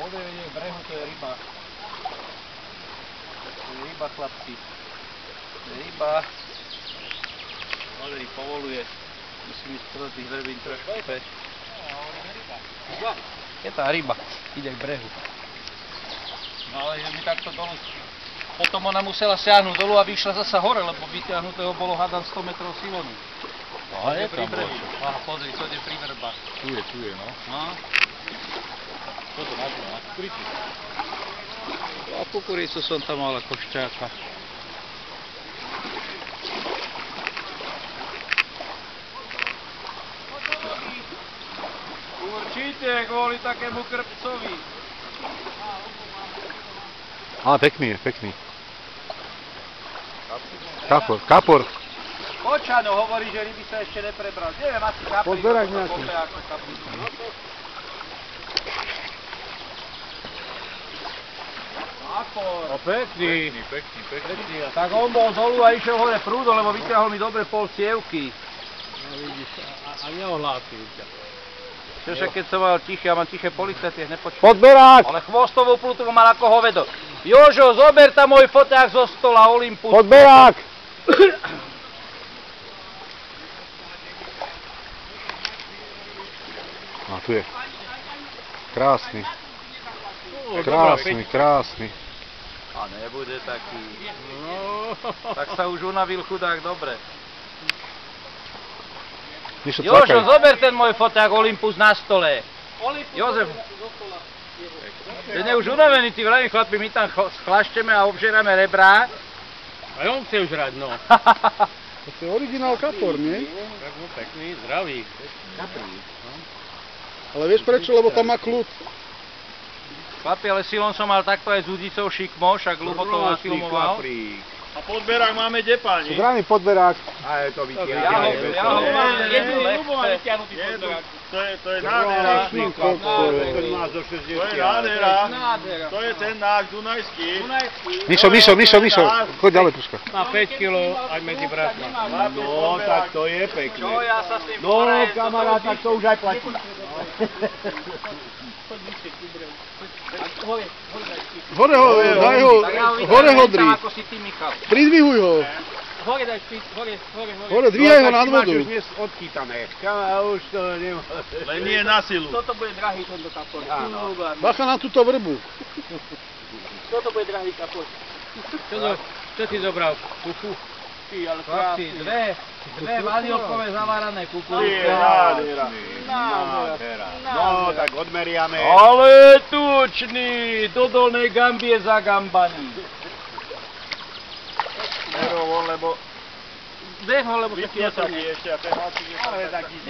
Podejenie v brehu, to je ryba. To je ryba, chlapci. To je ryba. Podej, povoluje. Musím ísť podľa tých verbín trošku späť. Je tá ryba. Ide k brehu. No ale že mi takto dolu... Potom ona musela siahnuť dolu a vyšla zasa hore, lebo vyťahnutého bolo hádam 100 metrov silonu. Aha, je tam bolo. Aha, pozri, to ide pri verbách. Tu je, no. No. Čo to máš na kukuricu? A kukuricu som tam mal ako šťáka. Určite, kvôli takému krpcovi. Á, pekný je, pekný. Kapor. Počano hovorí, že ryby sa ešte neprebral. Neviem, asi kapri. Pozberák nejaký. Kapor. No pekný. Tak on bol dolu a išiel hore prúdo, lebo vyťahol mi dobre pol cievky. No vidíš, a neohlásil ťa. Čože keď som mal tiché, ja mám tiché policajty, nepočujem. Podberák! Ale chvostovú plutu mal ako hovedo. Jožo, zober tam môj foťák zo stola Olympus. Podberák! A tu je. Krásny. Krásny. A nebude taký. No, tak sa už unavil chudák dobre. Jožo, zober ten môj foťák Olympus na stole. Jozef. Ten je už unavený, ty vravím chlapi, my tam chlašteme a obžeráme rebrá. A on chce už hrať, no. To je originál kapor, nie? Tak no pekný, zdravý. Ale vieš prečo? Lebo tam má kľud. Chlapi, ale silom som mal takto aj s Udicou šikmo, však Ľubo to filmoval. A podberák máme kde, páni? Zdravý podberák. A je to vytiahnuté. Ja ho mám jednu vytiahnutý podberák. To je nádhera. Ten má zo 60. To je nádhera. To je ten náš Dunajský. Mišo. Choď ďalej troška. Má 5 kg aj medzi bratmi. No, tak to je pekné. Čo ja sa s tým No, kamarát, tak to už aj platí. Hore ho, daj ho, hore ho dri. Ako si ty, Michal. Pridvihuj ho. Hore daj špic, hore. Hore, dvíhaj ho nad vodu. Už dnes odkýtané. Už to nemôže. Len nie na silu. Toto bude drahý tento kapor. Bacha na túto vrbu. Toto bude drahý kapor. Čo si zobral? Kuku? Ty, ale chlapci, dve vanilkové zavárané kukuríce. Nádhera. No, tak odmeriame. Ale tučný, do dolnej gambie zagambaný. Lebo Dech ho, lebo sa ti vypiesaný ešte a ten hlasík je taký.